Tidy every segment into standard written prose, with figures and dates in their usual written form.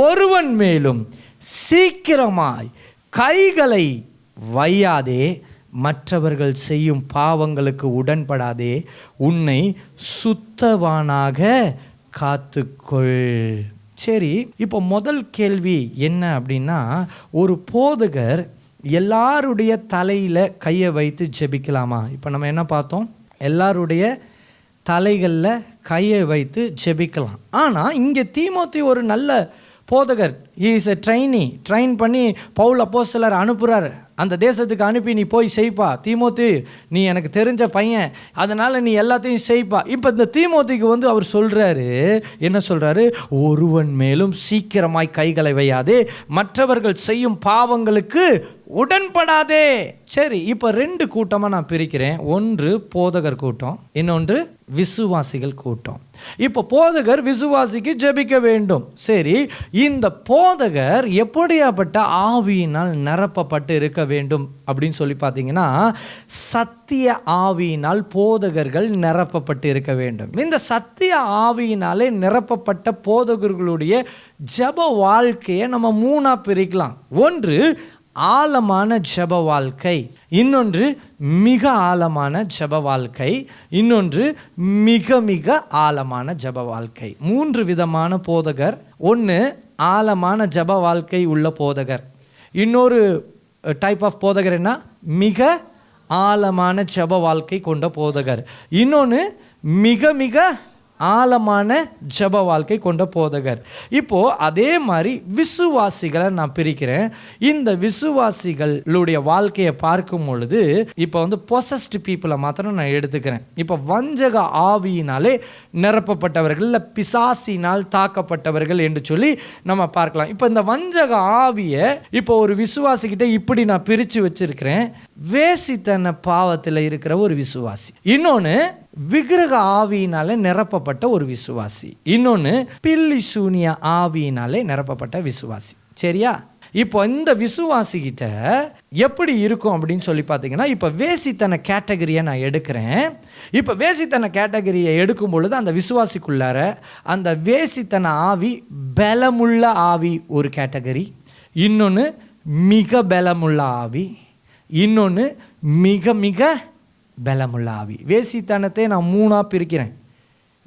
ஒருவன் மேலும் சீக்கிரமாய் கைகளை வையாதே, மற்றவர்கள் செய்யும் பாவங்களுக்கு உடன்படாதே, உன்னை சுத்தவானாக காத்துக்கொள். சரி, இப்போ முதல் கேள்வி என்ன அப்படின்னா, ஒரு போதகர் எல்லாருடைய தலையில் கையை வைத்து ஜெபிக்கலாமா? இப்போ நம்ம என்ன பார்த்தோம்? எல்லாருடைய தலைகளில் கையை வைத்து ஜெபிக்கலாம். ஆனால் இங்கே தீமோத்தி ஒரு நல்ல போதகர், இஸ் எ ட்ரெயின் பண்ணி பவுல் அப்போஸ்தலர் அனுப்புகிறார். அந்த தேசத்துக்கு அனுப்பி நீ போய் செய்ப்பா தீமோத்தி, நீ எனக்கு தெரிஞ்ச பையன், அதனால் நீ எல்லாத்தையும் செய்ப்பா. இப்போ இந்த தீமோத்திக்கு அவர் சொல்கிறாரு, என்ன சொல்கிறாரு? ஒருவன் மேலும் சீக்கிரமாய் கைகளை வையாதே, மற்றவர்கள் செய்யும் பாவங்களுக்கு உடன்படாதே. சரி, இப்போ 2 கூட்டமாக நான் பிரிக்கிறேன். ஒன்று போதகர் கூட்டம், இன்னொன்று விசுவாசிகள் கூட்டம். இப்போ போதகர் விசுவாசிக்கு ஜெபிக்க வேண்டும். சரி, இந்த போதகர் எப்படியாப்பட்ட ஆவியினால் நிரப்பப்பட்டு இருக்க வேண்டும் அப்படின்னு சொல்லி பார்த்தீங்கன்னா, சத்திய ஆவியினால் போதகர்கள் நிரப்பப்பட்டு இருக்க வேண்டும். இந்த சத்திய ஆவியினாலே நிரப்பப்பட்ட போதகர்களுடைய ஜெப வாழ்க்கையை நம்ம 3ஆக பிரிக்கலாம். ஒன்று ஆழமான ஜெப வாழ்க்கை, இன்னொன்று மிக ஆழமான ஜெப வாழ்க்கை, இன்னொன்று மிக மிக ஆழமான ஜெப வாழ்க்கை. 3 விதமான போதகர். ஒன்று ஆழமான ஜெப வாழ்க்கை உள்ள போதகர். இன்னொரு டைப் ஆஃப் போதகர் என்ன? மிக ஆழமான ஜெப வாழ்க்கை கொண்ட போதகர். இன்னொன்று மிக மிக ஆழமான ஜெப வாழ்க்கை கொண்ட போதகர். இப்போது அதே மாதிரி விசுவாசிகளை நான் பிரிக்கிறேன். இந்த விசுவாசிகளுடைய வாழ்க்கையை பார்க்கும் பொழுது இப்போ பொசஸ்ட் பீப்புளை மாத்திரம் நான் எடுத்துக்கிறேன். இப்போ வஞ்சக ஆவியினாலே நிரப்பப்பட்டவர்கள், இல்லை பிசாசினால் தாக்கப்பட்டவர்கள் என்று சொல்லி நம்ம பார்க்கலாம். இப்போ இந்த வஞ்சக ஆவியை இப்போ ஒரு விசுவாசிக்கிட்ட இப்படி நான் பிரித்து வச்சிருக்கிறேன். வேசித்தன பாவத்தில் இருக்கிற ஒரு விசுவாசி, இன்னொன்று விக்கிரக ஆவியினாலே நிரப்பப்பட்ட ஒரு விசுவாசி, இன்னொன்று பில்லி சூனிய ஆவியினாலே நிரப்பப்பட்ட விசுவாசி. சரியா? இப்போ இந்த விசுவாசிக்கிட்ட எப்படி இருக்கும் அப்படின்னு சொல்லி பார்த்தீங்கன்னா, இப்போ வேசித்தன கேட்டகரியை நான் எடுக்கிறேன். இப்போ வேசித்தன கேட்டகரியை எடுக்கும் பொழுது அந்த விசுவாசிக்குள்ளார அந்த வேசித்தன ஆவி பலமுள்ள ஆவி ஒரு கேட்டகரி, இன்னொன்று மிக பலமுள்ள ஆவி, இன்னொன்று மிக மிக பலமுள்ள ஆவி. வேசித்தனத்தை நான் 3ஆக பிரிக்கிறேன்.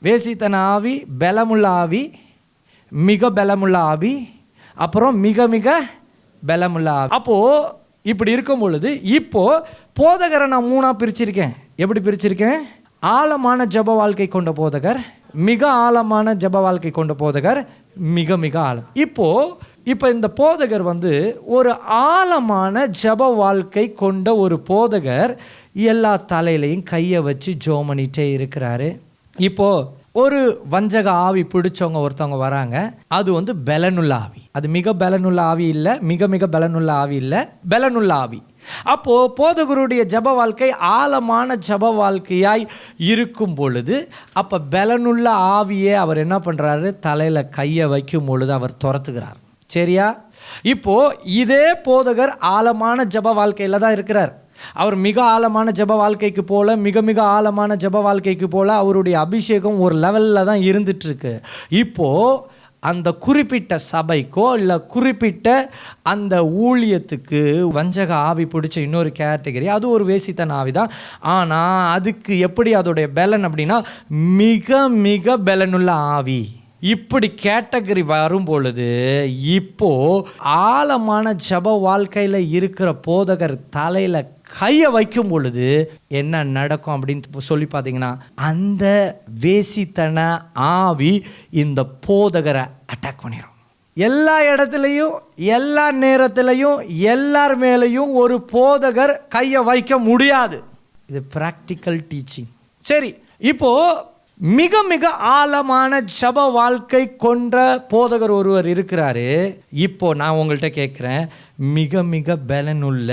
வேசித்தன ஆவி, பலமுள்ள ஆவி, மிக பலமுள்ள ஆவி, அப்புறம் மிக மிக பலமுள்ள ஆவி. அப்போது இப்படி இருக்கும் பொழுது இப்போது போதகரை நான் 3ஆக பிரிச்சிருக்கேன். எப்படி பிரிச்சிருக்கேன்? ஆழமான ஜெப வாழ்க்கை கொண்ட போதகர், மிக ஆழமான ஜெப வாழ்க்கை கொண்ட போதகர், மிக மிக ஆழம். இப்போ இந்த போதகர் ஒரு ஆழமான ஜெப வாழ்க்கை கொண்ட ஒரு போதகர் எல்லா தலையிலையும் கையை வச்சு ஜெபம் பண்ணிகிட்டே இருக்கிறாரு. இப்போது ஒரு வஞ்சக ஆவி பிடிச்சவங்க ஒருத்தவங்க வராங்க. அது பலனுள்ள ஆவி. அது மிக பலனுள்ள ஆவி இல்லை, மிக மிக பலனுள்ள ஆவி இல்லை, பலனுள்ள ஆவி. அப்போது போதகருடைய ஜெப வாழ்க்கை ஆழமான ஜெப வாழ்க்கையாய் இருக்கும் பொழுது, அப்போ பலனுள்ள ஆவியை அவர் என்ன பண்ணுறாரு? தலையில் கையை வைக்கும் பொழுது அவர் துரத்துகிறார். சரியா? இப்போது இதே போதகர் ஆழமான ஜெப வாழ்க்கையில் தான் இருக்கிறார். அவர் மிக ஆழமான ஜெப வாழ்க்கைக்கு போல, மிக மிக ஆழமான ஜெப வாழ்க்கைக்கு போல அவருடைய அபிஷேகம் ஒரு லெவலில் தான் இருந்துகிட்ருக்கு. இப்போது அந்த குறிப்பிட்ட சபைக்கோ இல்லை குறிப்பிட்ட அந்த ஊழியத்துக்கு வஞ்சக ஆவி பிடிச்ச இன்னொரு கேட்டகரி, அது ஒரு வேசித்தன ஆவி தான். ஆனால் அதுக்கு எப்படி அதோடைய பலன் அப்படின்னா, மிக மிக பலனுள்ள ஆவி. இப்படி கேட்டகரி வரும் பொழுது இப்போது ஆழமான ஜெப வாழ்க்கையில் இருக்கிற போதகர் தலையில் கையை வைக்கும் பொழுது என்ன நடக்கும் அப்படின்னு சொல்லி பார்த்தீங்கன்னா, அந்த வேசித்தன ஆவி இந்த போதகரை அட்டாக் பண்ணிடும். எல்லா இடத்துலையும் எல்லா நேரத்திலையும் எல்லார் மேலேயும் ஒரு போதகர் கையை வைக்க முடியாது. இது ப்ராக்டிக்கல் டீச்சிங். சரி, இப்போது மிக மிக ஆழமான ஜெப வாழ்க்கை கொண்ட போதகர் ஒருவர் இருக்கிறாரு. இப்போ நான் உங்கள்கிட்ட கேட்குறேன், மிக மிக பலனுள்ள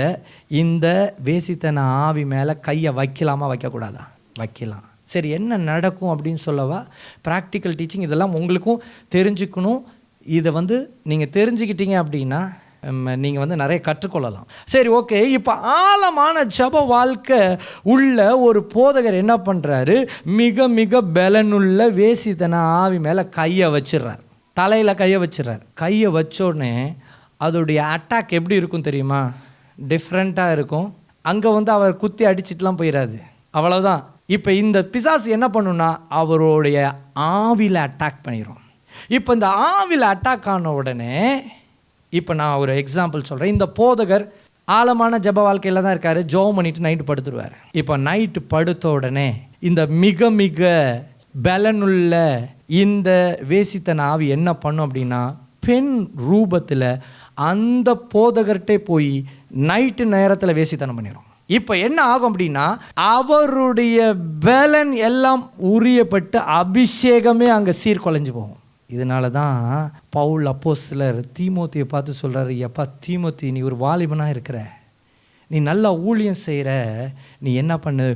இந்த வேசித்தன ஆவி மேலே கையை வைக்கலாமா வைக்கக்கூடாதா? வைக்கலாம். சரி, என்ன நடக்கும் அப்படின்னு சொல்லவா? ப்ராக்டிக்கல் டீச்சிங் இதெல்லாம் உங்களுக்கும் தெரிஞ்சுக்கணும். இதை நீங்கள் தெரிஞ்சுக்கிட்டீங்க அப்படின்னா நீங்கள் நிறைய கற்றுக்கொள்ளலாம். சரி, ஓகே. இப்போ ஆழமான ஜெப வாழ்க்கை உள்ள ஒரு போதகர் என்ன பண்ணுறாரு? மிக மிக பலனுள்ள வேசித்தன ஆவி மேலே கையை வச்சிடுறார். தலையில் கையை வச்சிடறார். கையை வச்சோடனே அதோடைய அட்டாக் எப்படி இருக்கும் தெரியுமா? டிஃப்ரெண்ட்டாக இருக்கும். அங்கே அவர் குத்தி அடிச்சிட்டுலாம் போயிடாது, அவ்வளோதான். இப்போ இந்த பிசாசு என்ன பண்ணுன்னா அவருடைய ஆவியில் அட்டாக் பண்ணிடும். இப்போ இந்த ஆவியில் அட்டாக் ஆன உடனே, இப்போ நான் ஒரு எக்ஸாம்பிள் சொல்கிறேன். இந்த போதகர் ஆழமான ஜப வாழ்க்கையில் தான் இருக்கார். ஜோம் பண்ணிட்டு நைட்டு படுத்துருவார். இப்போ நைட்டு படுத்த உடனே இந்த மிக மிக பலனுள்ள இந்த வேசித்தன ஆவி என்ன பண்ணும் அப்படின்னா, பெண் ரூபத்தில் அந்த போதகர்கிட்டே போய் நைட்டு நேரத்தில் வேசித்தனம் பண்ணிடும். இப்போ என்ன ஆகும் அப்படின்னா, அவருடைய பலன் எல்லாம் உரியப்பட்டு அபிஷேகமே அங்கே சீர்குலைஞ்சு போகும். இதனால தான் பவுல் அப்போஸ்தலர் தீமோத்தியை பார்த்து சொல்கிறாரு, எப்பா தீமோத்தி, நீ ஒரு வாலிபனாக இருக்கிற, நீ நல்லா ஊழியம் செய்கிற, நீ என்ன பண்ணு,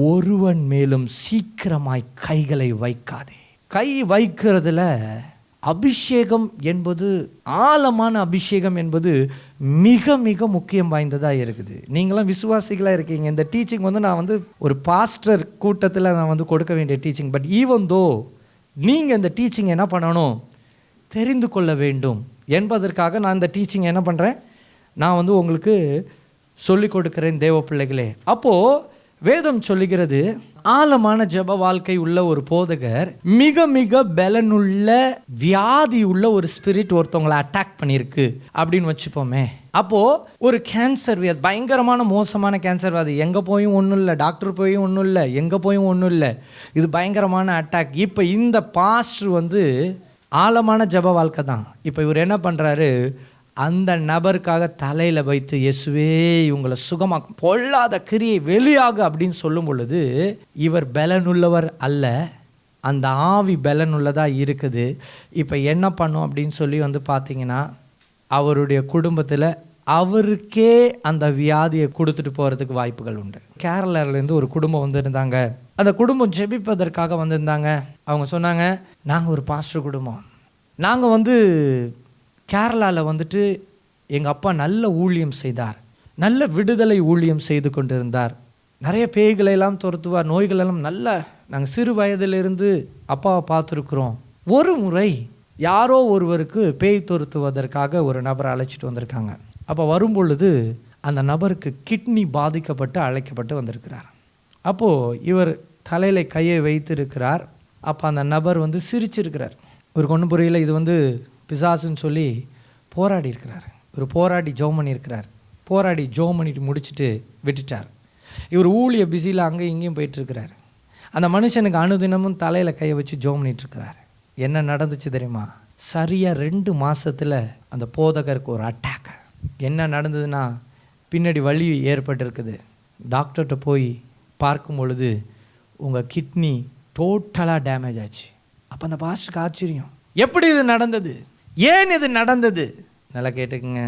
ஒருவன் மேலும் சீக்கிரமாய் கைகளை வைக்காதே. கை வைக்கிறதுல அபிஷேகம் என்பது, ஆழமான அபிஷேகம் என்பது மிக மிக முக்கியம் வாய்ந்ததாக இருக்குது. நீங்களாம் விசுவாசிகளாக இருக்கீங்க. இந்த டீச்சிங் நான் ஒரு பாஸ்டர் கூட்டத்தில் நான் கொடுக்க வேண்டிய டீச்சிங். பட் ஈவன் தோ நீங்கள் இந்த டீச்சிங் என்ன பண்ணணும், தெரிந்து கொள்ள வேண்டும் என்பதற்காக நான் இந்த டீச்சிங் என்ன பண்ணுறேன், நான் உங்களுக்கு சொல்லிக் கொடுக்குறேன் தேவ பிள்ளைகளே. அப்போது வேதம் சொல்லுகிறது, ஆழமான ஜப வாழ்க்கை உள்ள ஒரு போதகர், மிக மிக பலனுள்ள வியாதி உள்ள ஒரு ஸ்பிரிட் ஒருத்தவங்களை அட்டாக் பண்ணியிருக்கு அப்படின்னு வச்சுப்போமே. அப்போது ஒரு கேன்சர் வியாதி, பயங்கரமான மோசமான கேன்சர் வியாதி, எங்கே போயும் ஒன்றும் இல்லை, டாக்டர் போயும் ஒன்றும் இல்லை, எங்கே போயும் ஒன்றும் இல்லை, இது பயங்கரமான அட்டாக். இப்போ இந்த பாஸ்டர் ஆழமான ஜப வாழ்க்கை தான். இப்போ இவர் என்ன பண்ணுறாரு, அந்த நபருக்காக தலையில் வைத்து, இயேசுவே இவங்களை சுகமாக, பொல்லாத கிரியை வெளியாக அப்படின்னு சொல்லும் பொழுது, இவர் பலனுள்ளவர் அல்ல, அந்த ஆவி பலனுள்ளதாக இருக்குது. இப்போ என்ன பண்ணும் அப்படின்னு சொல்லி பார்த்தீங்கன்னா, அவருடைய குடும்பத்தில் அவருக்கே அந்த வியாதியை கொடுத்துட்டு போகிறதுக்கு வாய்ப்புகள் உண்டு. கேரளாவிலேருந்து ஒரு குடும்பம் வந்திருந்தாங்க. அந்த குடும்பம் ஜெபிப்பதற்காக வந்திருந்தாங்க. அவங்க சொன்னாங்க, நாங்கள் ஒரு பாஸ்டர் குடும்பம், நாங்கள் கேரளாவில் எங்கள் அப்பா நல்ல ஊழியம் செய்தார், நல்ல விடுதலை ஊழியம் செய்து கொண்டிருந்தார், நிறைய பேய்களெல்லாம் துரத்துவார், நோய்களெல்லாம் நல்ல, நாங்கள் சிறு வயதிலிருந்து அப்பாவை பார்த்துருக்குறோம். ஒரு முறை யாரோ ஒருவருக்கு பேய் துரத்துவதற்காக ஒரு நபரை அழைச்சிட்டு வந்திருக்காங்க. அப்போ வரும்பொழுது அந்த நபருக்கு கிட்னி பாதிக்கப்பட்டு அழைக்கப்பட்டு வந்திருக்கிறார். அப்போது இவர் தலையில் கையை வைத்திருக்கிறார். அப்போ அந்த நபர் சிரிச்சிருக்கிறார். இவருக்கு ஒன்றும் புரியல, இது பிசாசுன்னு சொல்லி போராடி இருக்கிறார். இவர் போராடி ஜெபம் பண்ணியிருக்கிறார். போராடி ஜெபம் பண்ணிட்டு முடிச்சுட்டு விட்டுட்டார். இவர் ஊழிய பிஸியில் அங்கேயும் இங்கேயும் போயிட்டுருக்கிறார். அந்த மனுஷனுக்கு அனுதினமும் தலையில் கையை வச்சு ஜெபம் பண்ணிட்டுருக்கிறார். என்ன நடந்துச்சு தெரியுமா? சரியாக 2 மாதத்தில் அந்த போதகருக்கு ஒரு அட்டாக். என்ன நடந்ததுன்னா, பின்னாடி வலி ஏற்பட்டிருக்குது. டாக்டர்கிட்ட போய் பார்க்கும் பொழுது உங்கள் கிட்னி டோட்டலாக டேமேஜ் ஆச்சு. அப்போ அந்த பாஸ்டருக்கு ஆச்சரியம், எப்படி இது நடந்தது, ஏன் இது நடந்தது? நல்லா கேட்டுக்குங்க.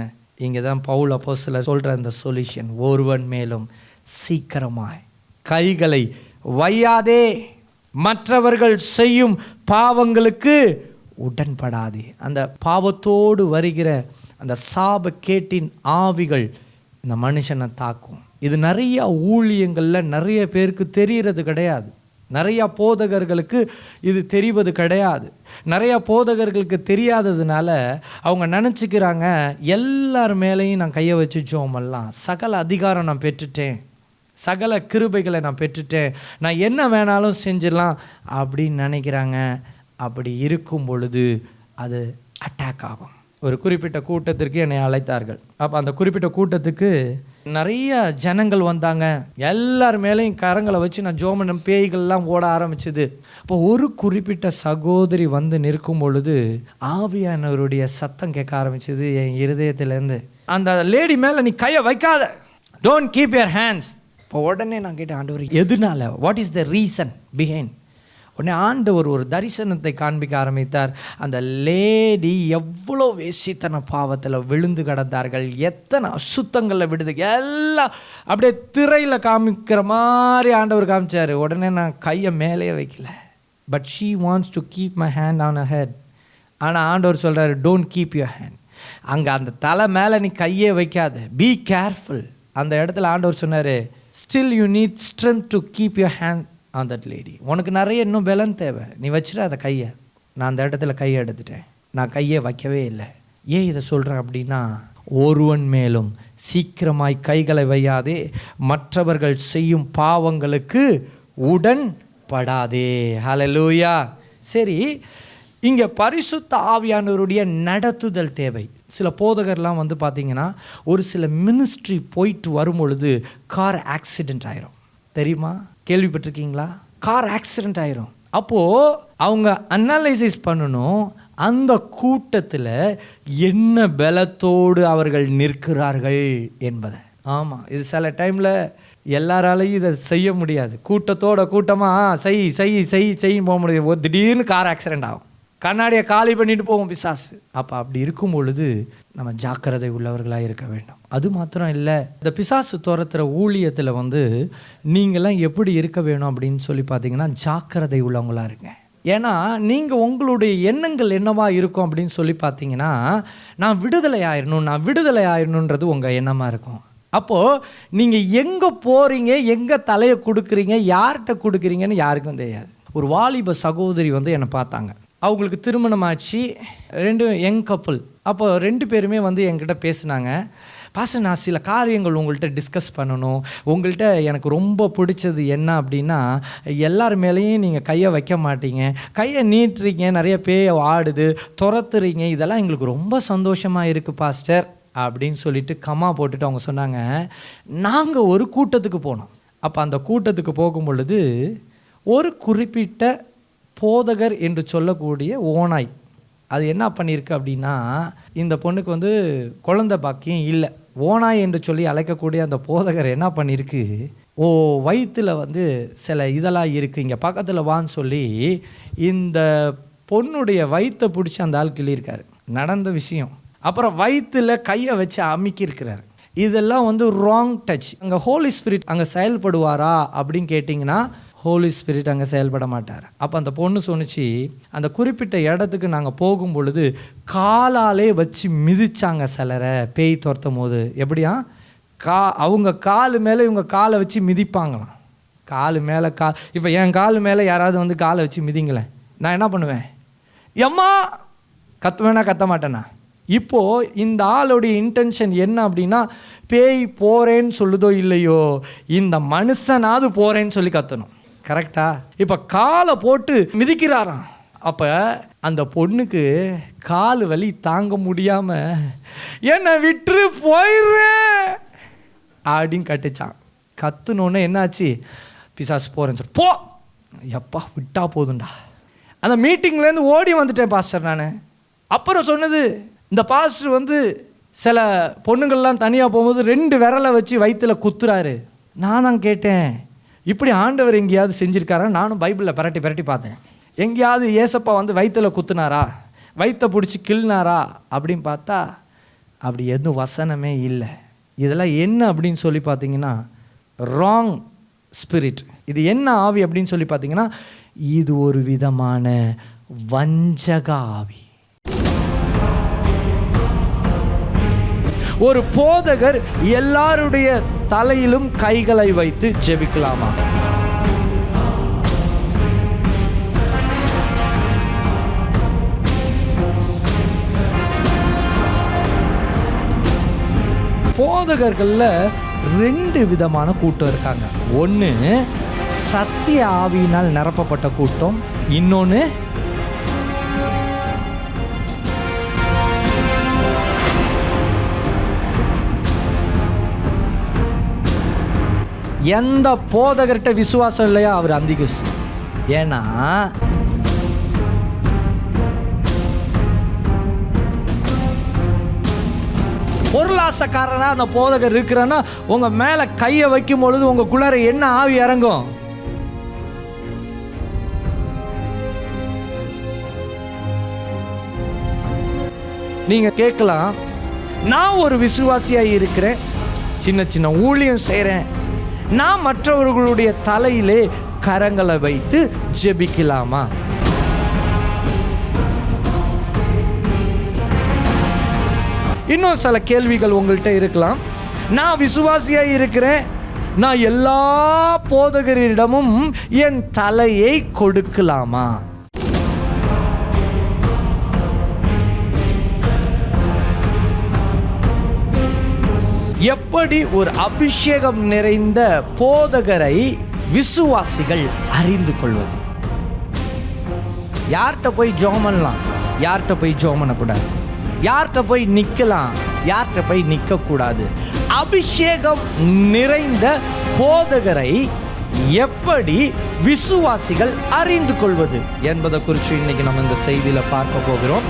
இங்கே தான் பவுல் அப்போஸ்தலர் சொல்கிற அந்த சொல்யூஷன், ஒருவன் மேலும் சீக்கிரமாய் கைகளை வையாதே, மற்றவர்கள் செய்யும் பாவங்களுக்கு உடன்படாதே. அந்த பாவத்தோடு வருகிற அந்த சாப கேட்டின் ஆவிகள் இந்த மனுஷனை தாக்கும். இது நிறைய ஊழியங்களில் நிறைய பேருக்கு தெரிகிறது கிடையாது. நிறையா போதகர்களுக்கு இது தெரிவது கிடையாது. நிறையா போதகர்களுக்கு தெரியாததுனால அவங்க நினச்சிக்கிறாங்க, எல்லார் மேலேயும் நான் கையை வச்சு ஜெபமெல்லாம், சகல அதிகாரம் நான் பெற்றுட்டேன், சகல கிருபைகளை நான் பெற்றுட்டேன், நான் என்ன வேணாலும் செஞ்சிடலாம் அப்படின்னு நினைக்கிறாங்க. அப்படி இருக்கும் பொழுது அது அட்டாக் ஆகும். ஒரு குறிப்பிட்ட கூட்டத்திற்கு என்னை அழைத்தார்கள். அப்போ அந்த குறிப்பிட்ட கூட்டத்துக்கு நிறைய ஜனங்கள் வந்தாங்க. எல்லார் மேலேயும் கரங்களை வச்சு நான் ஜோமனம், பேய்கள்லாம் ஓட ஆரம்பிச்சுது. இப்போ ஒரு குறிப்பிட்ட சகோதரி நிற்கும் பொழுது ஆவியானவருடைய சத்தம் கேட்க ஆரம்பிச்சது என் இருதயத்திலேருந்து, அந்த லேடி மேலே நீ கையை வைக்காத, டோன்ட் கீப் யுவர் ஹேண்ட்ஸ். இப்போ உடனே நான் கேட்டேன், ஆண்டவர் எதுனால, what is the reason behind? உடனே ஆண்டவர் ஒரு தரிசனத்தை காண்பிக்க ஆரம்பித்தார். அந்த லேடி எவ்வளோ வேசித்தன பாவத்தில் விழுந்து கிடந்தார்கள், எத்தனை அசுத்தங்களில் விடுது, எல்லாம் அப்படியே திரையில் காமிக்கிற மாதிரி ஆண்டவர் காமிச்சார். உடனே நான் கையை மேலேயே வைக்கல. But she wants to keep my hand on a head. ஆனால் ஆண்டவர் சொல்கிறாரு, டோன்ட் கீப் யுவர் ஹேண்ட். அங்கே அந்த தலை மேலே நீ கையே வைக்காத, பி கேர்ஃபுல். அந்த இடத்துல ஆண்டவர் சொன்னார், still you need strength to keep your hand on that lady. உனக்கு நிறைய இன்னும் பலன் தேவை, நீ வச்சிட அதை கையை. நான் அந்த இடத்துல கையை எடுத்துட்டேன். நான் கையை வைக்கவே இல்லை. ஏன் இதை சொல்கிறேன் அப்படின்னா, ஒருவன் மேலும் சீக்கிரமாய் கைகளை வையாதே, மற்றவர்கள் செய்யும் பாவங்களுக்கு உடன்படாதே. ஹல்லேலூயா. சரி, இங்கே பரிசுத்த ஆவியானவருடைய நடத்துதல் தேவை. சில போதகர்லாம் வந்து பார்த்திங்கன்னா, ஒரு சில மினிஸ்ட்ரி போயிட்டு வரும் பொழுது கார் ஆக்சிடெண்ட் ஆயிரும். தெரியுமா? கேள்விப்பட்டிருக்கீங்களா? கார் ஆக்சிடெண்ட் ஆயிரும். அப்போது அவங்க அனலைசிஸ் பண்ணணும், அந்த கூட்டத்தில் என்ன பலத்தோடு அவர்கள் நிற்கிறார்கள் என்பதை. ஆமாம், இது சில டைமில் எல்லாராலையும் இதை செய்ய முடியாது. கூட்டமாக செய்யும் போக முடியாது. ஒரு திடீர்னு கார் ஆக்சிடெண்ட் ஆகும், கண்ணாடியை காலி பண்ணிட்டு போவோம் பிசாசு. அப்போ அப்படி இருக்கும் பொழுது நம்ம ஜாக்கிரதை உள்ளவர்களாக இருக்க வேண்டும். அது மாத்திரம் இல்லை, இந்த பிசாசு துரத்துற ஊழியத்தில் வந்து நீங்களாம் எப்படி இருக்க வேணும் அப்படின்னு சொல்லி பார்த்தீங்கன்னா, ஜாக்கிரதை உள்ளவங்களாக இருங்க. ஏன்னா நீங்கள் உங்களுடைய எண்ணங்கள் என்னவா இருக்கும் அப்படின்னு சொல்லி பார்த்தீங்கன்னா, நான் விடுதலை ஆயிடணுன்றது உங்கள் எண்ணமாக இருக்கும். அப்போது நீங்கள் எங்கே போகிறீங்க, எங்கே தலையை கொடுக்குறீங்க, யார்கிட்ட கொடுக்குறீங்கன்னு யாருக்கும் தெரியாது. ஒரு வாலிப சகோதரி வந்து என்னை பார்த்தாங்க. அவங்களுக்கு திருமணம் ஆச்சு, 2 யங் கப்புள். அப்போ 2 பேருமே வந்து என்கிட்ட பேசினாங்க, பாஸ்டர் நான் சில காரியங்கள் உங்கள்கிட்ட டிஸ்கஸ் பண்ணணும். உங்கள்கிட்ட எனக்கு ரொம்ப பிடிச்சது என்ன அப்படின்னா, எல்லார் மேலேயும் நீங்கள் கையை வைக்க மாட்டீங்க, கையை நீட்டுறீங்க, நிறைய பேய் ஆடுது, துரத்துறீங்க, இதெல்லாம் எங்களுக்கு ரொம்ப சந்தோஷமாக இருக்குது பாஸ்டர் அப்படின்னு சொல்லிட்டு கம்மா போட்டுட்டு அவங்க சொன்னாங்க. நாங்கள் ஒரு கூட்டத்துக்கு போனோம். அப்போ அந்த கூட்டத்துக்கு போகும் பொழுது ஒரு குறிப்பிட்ட போதகர் என்று சொல்லக்கூடிய ஓநாய் அது என்ன பண்ணியிருக்கு அப்படின்னா, இந்த பொண்ணுக்கு வந்து குழந்தை பாக்கியம் இல்லை. ஓநாய் என்று சொல்லி அழைக்கக்கூடிய அந்த போதகர் என்ன பண்ணியிருக்கு, வயிற்றில் வந்து சில இதெல்லாம் இருக்குது, இங்கே பக்கத்தில் வான்னு சொல்லி இந்த பொண்ணுடைய வயிற்றை பிடிச்சி அந்த ஆள் கிள்ளியிருக்காரு. நடந்த விஷயம். அப்புறம் வயிற்றில் கையை வச்சு அமுக்கியிருக்கிறார். இதெல்லாம் வந்து ராங் டச். அங்கே ஹோலி ஸ்பிரிட் அங்கே செயல்படுவாரா அப்படின்னு கேட்டிங்கன்னா, ஹோலி ஸ்பிரிட் அங்கே செயல்பட மாட்டார். அப்போ அந்த பொண்ணு சொன்னிச்சு, அந்த குறிப்பிட்ட இடத்துக்கு நாங்கள் போகும் பொழுது காலாலே வச்சு மிதிச்சாங்க சிலரை, பேய் துரத்தும் போது. எப்படியா அவங்க காலு மேலே இவங்க காலை வச்சு மிதிப்பாங்களாம். காலு மேலே இப்போ என் காலு மேலே யாராவது வந்து காலை வச்சு மிதிங்களேன், நான் என்ன பண்ணுவேன்? எம்மா கத்துவேனா கத்த மாட்டேனா? இப்போது இந்த ஆளுடைய இன்டென்ஷன் என்ன அப்படின்னா, பேய் போகிறேன்னு சொல்லுதோ இல்லையோ, இந்த மனுஷனாவது போகிறேன்னு சொல்லி கத்தணும். கரெக்டா? இப்போ காலை போட்டு மிதிக்கிறாராம். அப்போ அந்த பொண்ணுக்கு கால் வலி தாங்க முடியாமல், என்னை விட்டு போயிடுறேன் அப்படின்னு கட்டுச்சான். கத்துனோன்னு என்னாச்சு, பிசாசு போகிறேன்னு சொல்லி போ, எப்பா விட்டா போதுண்டா. அந்த மீட்டிங்லேருந்து ஓடி வந்துட்டேன் பாஸ்டர் நான். அப்புறம் சொன்னது, இந்த பாஸ்டர் வந்து சில பொண்ணுங்கள்லாம் தனியாக போகும்போது 2 விரலை வச்சு வயிற்றில் குத்துறாரு. நான் தான் கேட்டேன், இப்படி ஆண்டவர் எங்கேயாவது செஞ்சுருக்காரா? நானும் பைபிளில் பிரட்டி பார்த்தேன். எங்கேயாவது ஏசப்பா வந்து வயிற்றில் குத்துனாரா, வயிற்றை பிடிச்சி கிள்னாரா அப்படின்னு பார்த்தா அப்படி எதுவும் வசனமே இல்லை. இதெல்லாம் என்ன அப்படின்னு சொல்லி பார்த்தீங்கன்னா, ராங் ஸ்பிரிட். இது என்ன ஆவி அப்படின்னு சொல்லி பார்த்தீங்கன்னா, இது ஒரு விதமான வஞ்சக ஆவி. ஒரு போதகர் எல்லாருடைய தலையிலும் கைகளை வைத்து ஜெபிக்கலாமா? போதகர்களில் 2 விதமான கூட்டம் இருக்காங்க. ஒன்று சத்திய ஆவியினால் நிரப்பப்பட்ட கூட்டம், இன்னொன்று எந்த போதகர்கிட்ட விசுவாசம் இல்லையா அவர் அந்திகிறிஸ்து. ஏன்னா பொருளாசக்காரனா அந்த போதகர் இருக்கிறன்னா, உங்க மேல கையை வைக்கும் பொழுது உங்களுக்குள்ளார என்ன ஆவி இறங்கும்? நீங்க கேட்கலாம், நான் ஒரு விசுவாசியாக இருக்கிறேன், சின்ன ஊழியம் செய்கிறேன், நான் மற்றவர்களுடைய தலையிலே கரங்களை வைத்து ஜெபிக்கலாமா? இன்னும் சில கேள்விகள் உங்கள்கிட்ட இருக்கலாம். நான் விசுவாசியாக இருக்கிறேன், நான் எல்லா போதகரிடமும் என் தலையை கொடுக்கலாமா? எப்படி ஒரு அபிஷேகம் நிறைந்த போதகரை விசுவாசிகள் அறிந்து கொள்வது? யார்கிட்ட போய் ஜெபம் பண்ணலாம், யார்கிட்ட போய் ஜெபம் பண்ணக்கூடாது, யார்கிட்ட போய் நிற்கலாம், யார்கிட்ட போய் நிற்கக்கூடாது. அபிஷேகம் நிறைந்த போதகரை எப்படி விசுவாசிகள் அறிந்து கொள்வது என்பதை குறித்து இன்னைக்கு நம்ம இந்த செய்தியில பார்க்க போகிறோம்.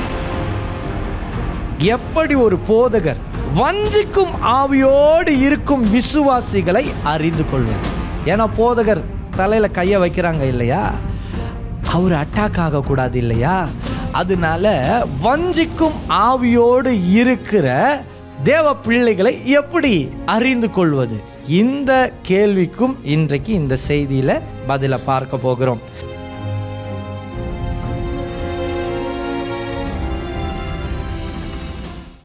எப்படி ஒரு போதகர் வஞ்சிக்கும் ஆவியோடு இருக்கும் விசுவாசிகளை அறிந்து கொள்வது. ஏன்னா போதகர் தலையில கையை வைக்கிறாங்க இல்லையா, அவர் அட்டாக் ஆகக்கூடாது இல்லையா, அதனால வஞ்சிக்கும் ஆவியோடு இருக்கிற தேவ பிள்ளைகளை எப்படி அறிந்து கொள்வது? இந்த கேள்விக்கும் இன்றைக்கு இந்த செய்தியில பதில பார்க்க போகிறோம்.